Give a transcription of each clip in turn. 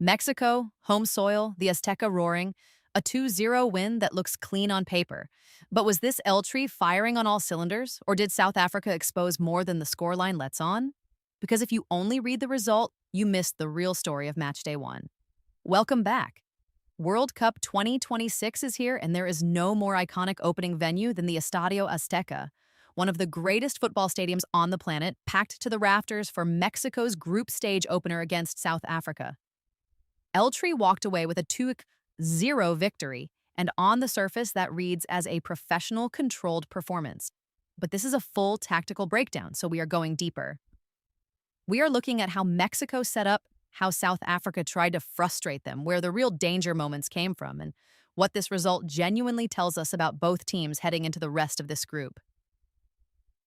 Mexico, home soil, the Azteca roaring, a 2-0 win that looks clean on paper. But was this Eltree firing on all cylinders, or did South Africa expose more than the scoreline lets on? Because if you only read the result, you missed the real story of Matchday 1. Welcome back. World Cup 2026 is here, and there is no more iconic opening venue than the Estadio Azteca, one of the greatest football stadiums on the planet, packed to the rafters for Mexico's group stage opener against South Africa. Eltree walked away with a 2-0 victory, and on the surface that reads as a professional controlled performance. But this is a full tactical breakdown, so we are going deeper. We are looking at how Mexico set up, how South Africa tried to frustrate them, where the real danger moments came from, and what this result genuinely tells us about both teams heading into the rest of this group.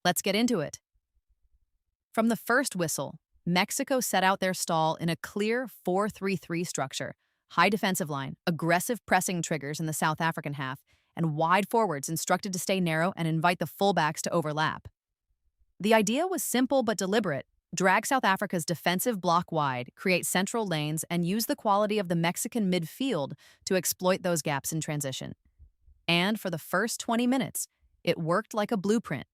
Let's get into it. From the first whistle, Mexico set out their stall in a clear 4-3-3 structure, high defensive line, aggressive pressing triggers in the South African half, and wide forwards instructed to stay narrow and invite the fullbacks to overlap. The idea was simple but deliberate: drag South Africa's defensive block wide, create central lanes, and use the quality of the Mexican midfield to exploit those gaps in transition. And for the first 20 minutes, it worked like a blueprint.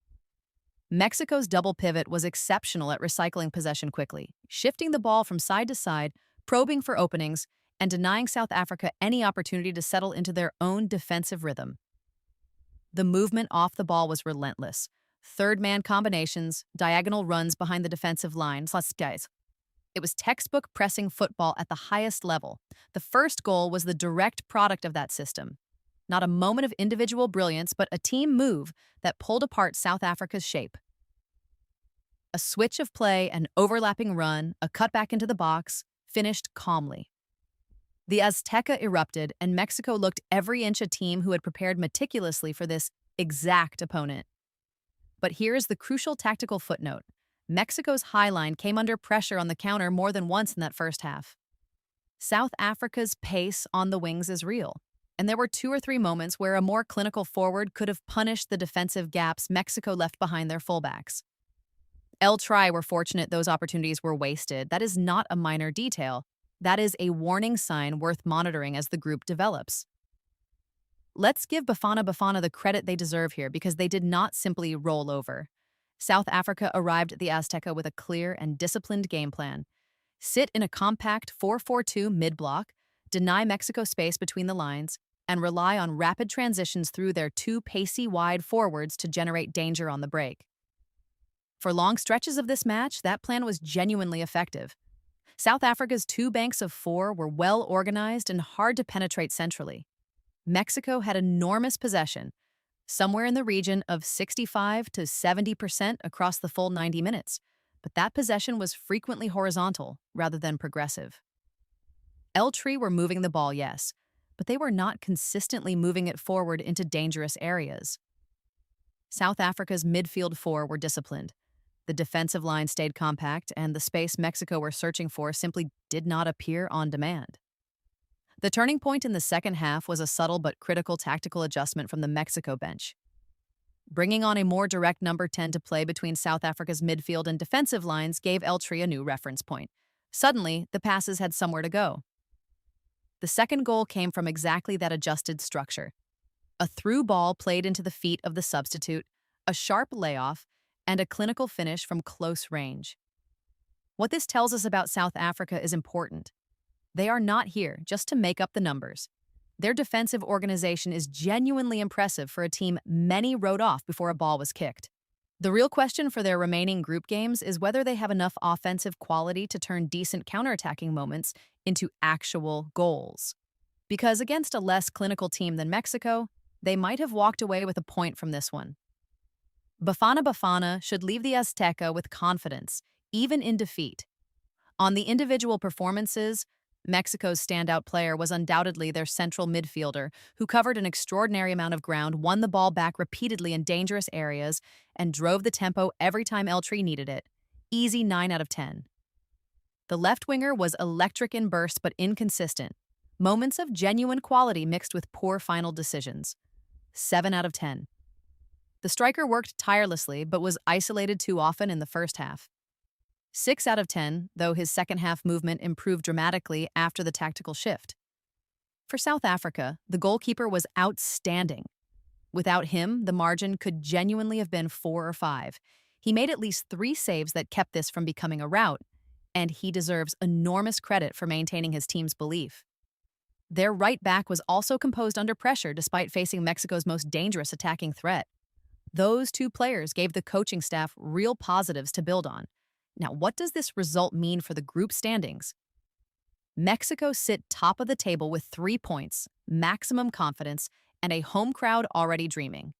Mexico's double pivot was exceptional at recycling possession quickly, shifting the ball from side to side, probing for openings, and denying South Africa any opportunity to settle into their own defensive rhythm. The movement off the ball was relentless. Third-man combinations, diagonal runs behind the defensive line. It was textbook pressing football at the highest level. The first goal was the direct product of that system. Not a moment of individual brilliance, but a team move that pulled apart South Africa's shape. A switch of play, an overlapping run, a cutback into the box, finished calmly. The Azteca erupted, and Mexico looked every inch a team who had prepared meticulously for this exact opponent. But here's the crucial tactical footnote. Mexico's high line came under pressure on the counter more than once in that first half. South Africa's pace on the wings is real, and there were 2 or 3 moments where a more clinical forward could have punished the defensive gaps Mexico left behind their fullbacks. Eltree were fortunate those opportunities were wasted. That is not a minor detail. That is a warning sign worth monitoring as the group develops. Let's give Bafana Bafana the credit they deserve here, because they did not simply roll over. South Africa arrived at the Azteca with a clear and disciplined game plan. Sit in a compact 4-4-2 mid-block, deny Mexico space between the lines, and rely on rapid transitions through their 2 pacey wide forwards to generate danger on the break. For long stretches of this match, that plan was genuinely effective. South Africa's 2 banks of 4 were well organized and hard to penetrate centrally. Mexico had enormous possession, somewhere in the region of 65 to 70% across the full 90 minutes, but that possession was frequently horizontal rather than progressive. Eltree were moving the ball, yes, but they were not consistently moving it forward into dangerous areas. South Africa's midfield 4 were disciplined. The defensive line stayed compact, and the space Mexico were searching for simply did not appear on demand. The turning point in the second half was a subtle but critical tactical adjustment from the Mexico bench. Bringing on a more direct number 10 to play between South Africa's midfield and defensive lines gave Eltree a new reference point. Suddenly, the passes had somewhere to go. The second goal came from exactly that adjusted structure. A through ball played into the feet of the substitute, a sharp layoff, and a clinical finish from close range. What this tells us about South Africa is important. They are not here just to make up the numbers. Their defensive organization is genuinely impressive for a team many wrote off before a ball was kicked. The real question for their remaining group games is whether they have enough offensive quality to turn decent counterattacking moments into actual goals. Because against a less clinical team than Mexico, they might have walked away with a point from this one. Bafana Bafana should leave the Azteca with confidence, even in defeat. On the individual performances, Mexico's standout player was undoubtedly their central midfielder, who covered an extraordinary amount of ground, won the ball back repeatedly in dangerous areas, and drove the tempo every time Eltree needed it. Easy 9 out of 10. The left winger was electric in bursts but inconsistent. Moments of genuine quality mixed with poor final decisions. 7 out of 10. The striker worked tirelessly but was isolated too often in the first half. 6 out of 10, though his second half movement improved dramatically after the tactical shift. For South Africa, the goalkeeper was outstanding. Without him, the margin could genuinely have been 4 or 5. He made at least 3 saves that kept this from becoming a rout, and he deserves enormous credit for maintaining his team's belief. Their right back was also composed under pressure despite facing Mexico's most dangerous attacking threat. Those two players gave the coaching staff real positives to build on. Now, what does this result mean for the group standings? Mexico sit top of the table with 3 points, maximum confidence, and a home crowd already dreaming.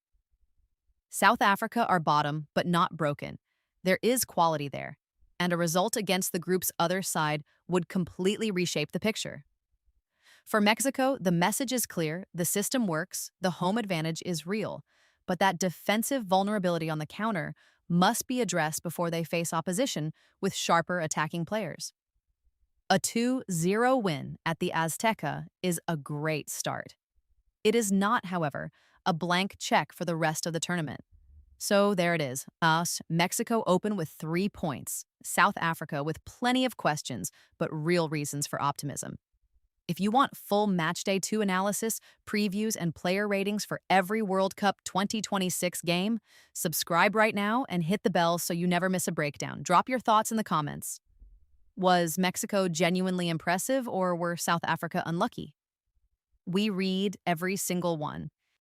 South Africa are bottom, but not broken. There is quality there, and a result against the group's other side would completely reshape the picture. For Mexico, the message is clear, the system works, the home advantage is real, but that defensive vulnerability on the counter must be addressed before they face opposition with sharper attacking players. A 2-0 win at the Azteca is a great start. It is not, however, a blank check for the rest of the tournament. So there it is. Mexico open with 3 points. South Africa with plenty of questions, but real reasons for optimism. If you want full Matchday 2 analysis, previews, and player ratings for every World Cup 2026 game, subscribe right now and hit the bell so you never miss a breakdown. Drop your thoughts in the comments. Was Mexico genuinely impressive or were South Africa unlucky? We read every single one.